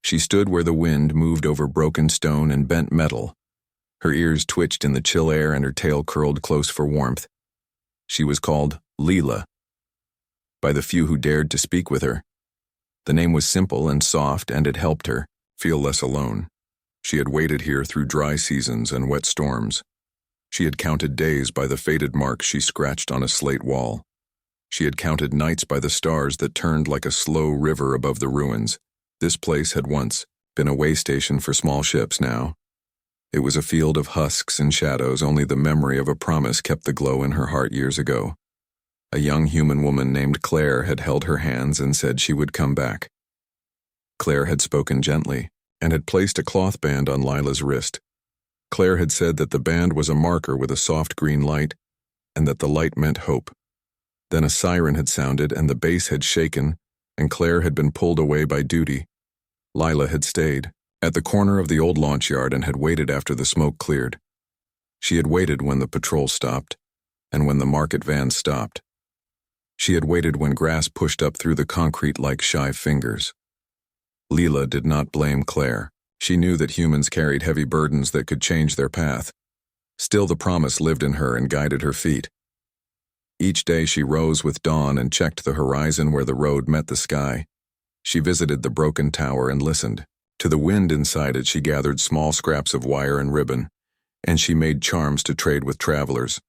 She stood where the wind moved over broken stone and bent metal. Her ears twitched in the chill air and her tail curled close for warmth. She was called Leela by the few who dared to speak with her. The name was simple and soft, and it helped her feel less alone. She had waited here through dry seasons and wet storms. She had counted days by the faded marks she scratched on a slate wall. She had counted nights by the stars that turned like a slow river above the ruins. This place had once been a way station for small ships. Now it was a field of husks and shadows. Only the memory of a promise kept the glow in her heart years ago. A young human woman named Claire had held her hands and said she would come back. Claire had spoken gently and had placed a cloth band on Lila's wrist. Claire had said that the band was a marker with a soft green light, and that the light meant hope. Then a siren had sounded and the base had shaken, and Claire had been pulled away by duty. Lila had stayed at the corner of the old launch yard and had waited after the smoke cleared. She had waited when the patrol stopped, and when the market van stopped. She had waited when grass pushed up through the concrete like shy fingers. Leela did not blame Claire. She knew that humans carried heavy burdens that could change their path. Still, the promise lived in her and guided her feet. Each day she rose with dawn and checked the horizon where the road met the sky. She visited the broken tower and listened. To the wind inside it she gathered small scraps of wire and ribbon, and she made charms to trade with travelers.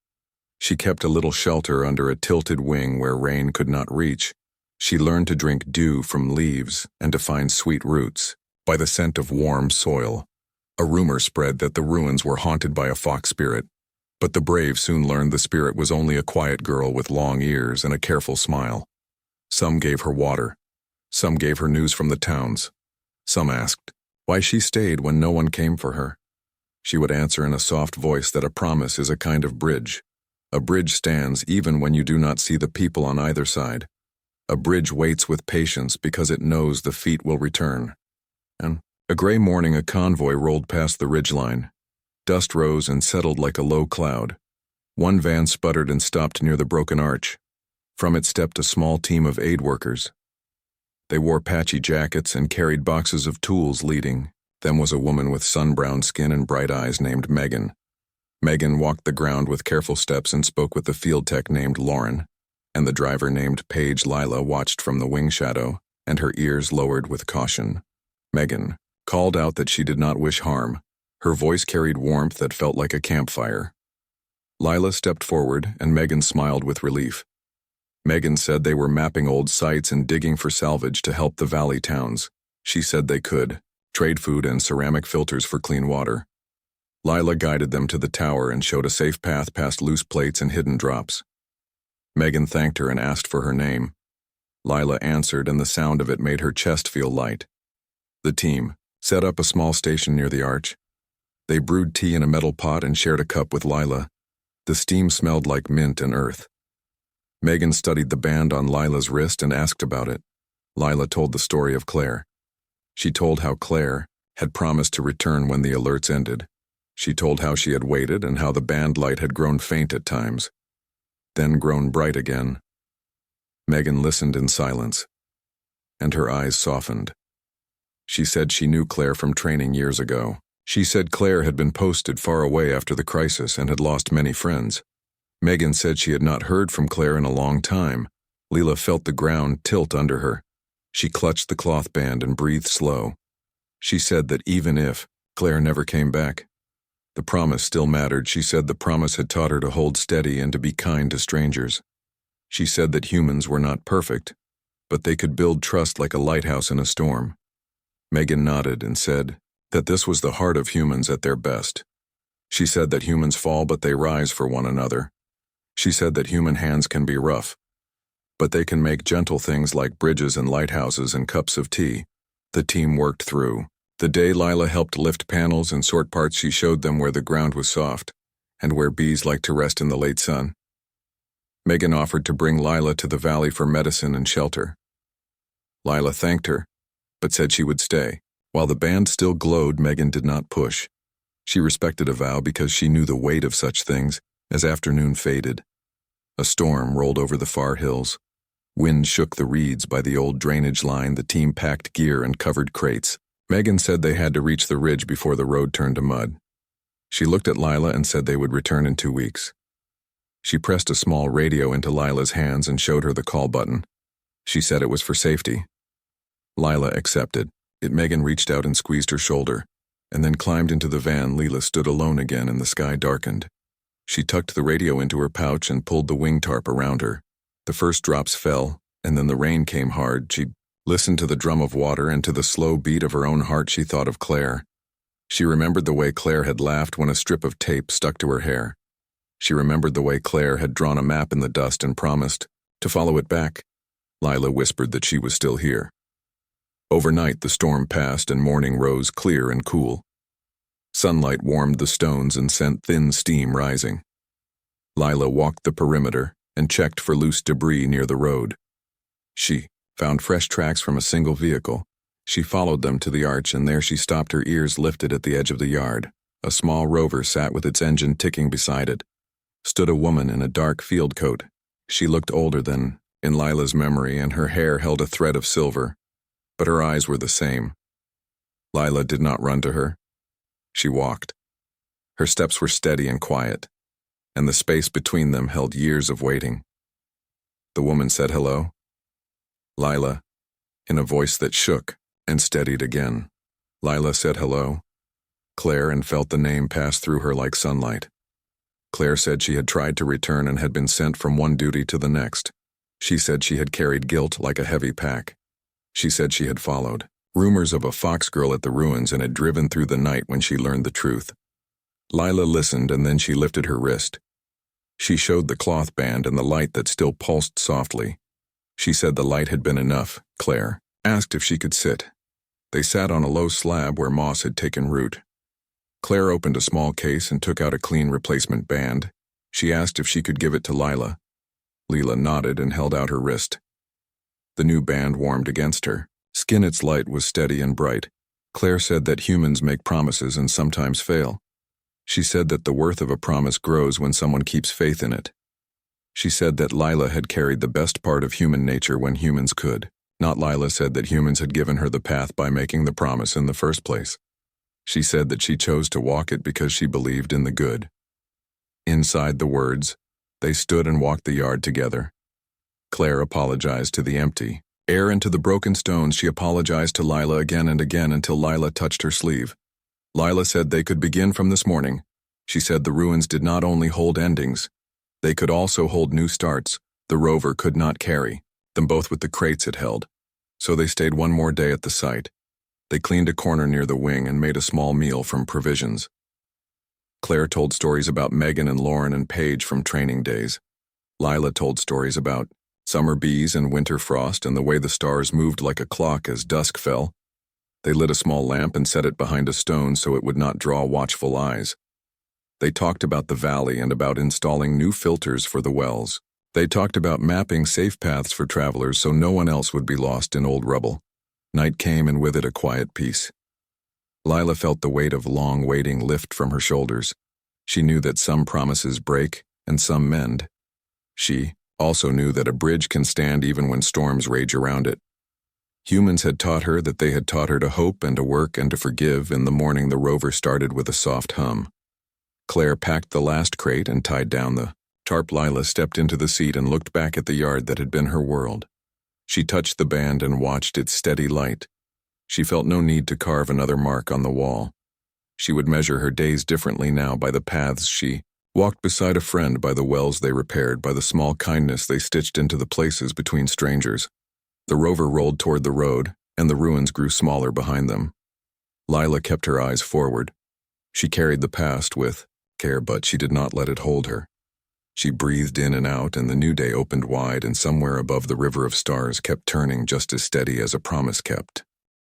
She kept a little shelter under a tilted wing where rain could not reach. She learned to drink dew from leaves and to find sweet roots by the scent of warm soil. A rumor spread that the ruins were haunted by a fox spirit, but the brave soon learned the spirit was only a quiet girl with long ears and a careful smile. Some gave her water. Some gave her news from the towns. Some asked why she stayed when no one came for her. She would answer in a soft voice that a promise is a kind of bridge. A bridge stands even when you do not see the people on either side. A bridge waits with patience because it knows the feet will return. And a gray morning, a convoy rolled past the ridgeline. Dust rose and settled like a low cloud. One van sputtered and stopped near the broken arch. From it stepped a small team of aid workers. They wore patchy jackets and carried boxes of tools. Leading them was a woman with sun-browned skin and bright eyes named Megan. Megan walked the ground with careful steps and spoke with the field tech named Lauren, and the driver named Paige. Lila watched from the wing shadow, and her ears lowered with caution. Megan called out that she did not wish harm. Her voice carried warmth that felt like a campfire. Lila stepped forward, and Megan smiled with relief. Megan said they were mapping old sites and digging for salvage to help the valley towns. She said they could trade food and ceramic filters for clean water. Lila guided them to the tower and showed a safe path past loose plates and hidden drops. Megan thanked her and asked for her name. Lila answered, and the sound of it made her chest feel light. The team set up a small station near the arch. They brewed tea in a metal pot and shared a cup with Lila. The steam smelled like mint and earth. Megan studied the band on Lila's wrist and asked about it. Lila told the story of Claire. She told how Claire had promised to return when the alerts ended. She told how she had waited and how the band light had grown faint at times, then grown bright again. Megan listened in silence, and her eyes softened. She said she knew Claire from training years ago. She said Claire had been posted far away after the crisis and had lost many friends. Megan said she had not heard from Claire in a long time. Leela felt the ground tilt under her. She clutched the cloth band and breathed slow. She said that even if Claire never came back, the promise still mattered. She said the promise had taught her to hold steady and to be kind to strangers. She said that humans were not perfect, but they could build trust like a lighthouse in a storm. Megan nodded and said that this was the heart of humans at their best. She said that humans fall but they rise for one another. She said that human hands can be rough, but they can make gentle things like bridges and lighthouses and cups of tea. The team worked through. The day Lila helped lift panels and sort parts, she showed them where the ground was soft and where bees liked to rest in the late sun. Megan offered to bring Lila to the valley for medicine and shelter. Lila thanked her, but said she would stay. While the band still glowed, Megan did not push. She respected a vow because she knew the weight of such things. As afternoon faded, a storm rolled over the far hills. Wind shook the reeds by the old drainage line. The team packed gear and covered crates. Megan said they had to reach the ridge before the road turned to mud. She looked at Lila and said they would return in 2 weeks. She pressed a small radio into Lila's hands and showed her the call button. She said it was for safety. Lila accepted. Megan reached out and squeezed her shoulder, and then climbed into the van. Lila stood alone again and the sky darkened. She tucked the radio into her pouch and pulled the wing tarp around her. The first drops fell, and then the rain came hard. She listened to the drum of water, and to the slow beat of her own heart she thought of Claire. She remembered the way Claire had laughed when a strip of tape stuck to her hair. She remembered the way Claire had drawn a map in the dust and promised to follow it back. Lila whispered that she was still here. Overnight, the storm passed and morning rose clear and cool. Sunlight warmed the stones and sent thin steam rising. Lila walked the perimeter and checked for loose debris near the road. She found fresh tracks from a single vehicle. She followed them to the arch, and there she stopped, her ears lifted at the edge of the yard. A small rover sat with its engine ticking beside it. Stood a woman in a dark field coat. She looked older than in Lila's memory, and her hair held a thread of silver, but her eyes were the same. Lila did not run to her. She walked. Her steps were steady and quiet, and the space between them held years of waiting. The woman said hello. Lila, in a voice that shook and steadied again. Lila said hello. Claire, and felt the name pass through her like sunlight. Claire said she had tried to return and had been sent from one duty to the next. She said she had carried guilt like a heavy pack. She said she had followed rumors of a fox girl at the ruins and had driven through the night when she learned the truth. Lila listened, and then she lifted her wrist. She showed the cloth band and the light that still pulsed softly. She said the light had been enough. Claire asked if she could sit. They sat on a low slab where moss had taken root. Claire opened a small case and took out a clean replacement band. She asked if she could give it to Lila. Lila nodded and held out her wrist. The new band warmed against her skin. Its light was steady and bright. Claire said that humans make promises and sometimes fail. She said that the worth of a promise grows when someone keeps faith in it. She said that Lila had carried the best part of human nature when humans could. Not Lila said that humans had given her the path by making the promise in the first place. She said that she chose to walk it because she believed in the good. Inside the words, they stood and walked the yard together. Claire apologized to the empty air and to the broken stones. She apologized to Lila again and again until Lila touched her sleeve. Lila said they could begin from this morning. She said the ruins did not only hold endings, they could also hold new starts. The rover could not carry them both with the crates it held, so they stayed one more day at the site. They cleaned a corner near the wing and made a small meal from provisions. Claire told stories about Megan and Lauren and Paige from training days. Lila told stories about summer bees and winter frost and the way the stars moved like a clock as dusk fell. They lit a small lamp and set it behind a stone so it would not draw watchful eyes. They talked about the valley and about installing new filters for the wells. They talked about mapping safe paths for travelers so no one else would be lost in old rubble. Night came, and with it a quiet peace. Lila felt the weight of long waiting lift from her shoulders. She knew that some promises break and some mend. She also knew that a bridge can stand even when storms rage around it. Humans had taught her that they had taught her to hope and to work and to forgive. In the morning, the rover started with a soft hum. Claire packed the last crate and tied down the tarp. Lila stepped into the seat and looked back at the yard that had been her world. She touched the band and watched its steady light. She felt no need to carve another mark on the wall. She would measure her days differently now by the paths she walked beside a friend, by the wells they repaired, by the small kindness they stitched into the places between strangers. The rover rolled toward the road, and the ruins grew smaller behind them. Lila kept her eyes forward. She carried the past with care, but she did not let it hold her. She breathed in and out, and the new day opened wide, and somewhere above the river of stars kept turning just as steady as a promise kept.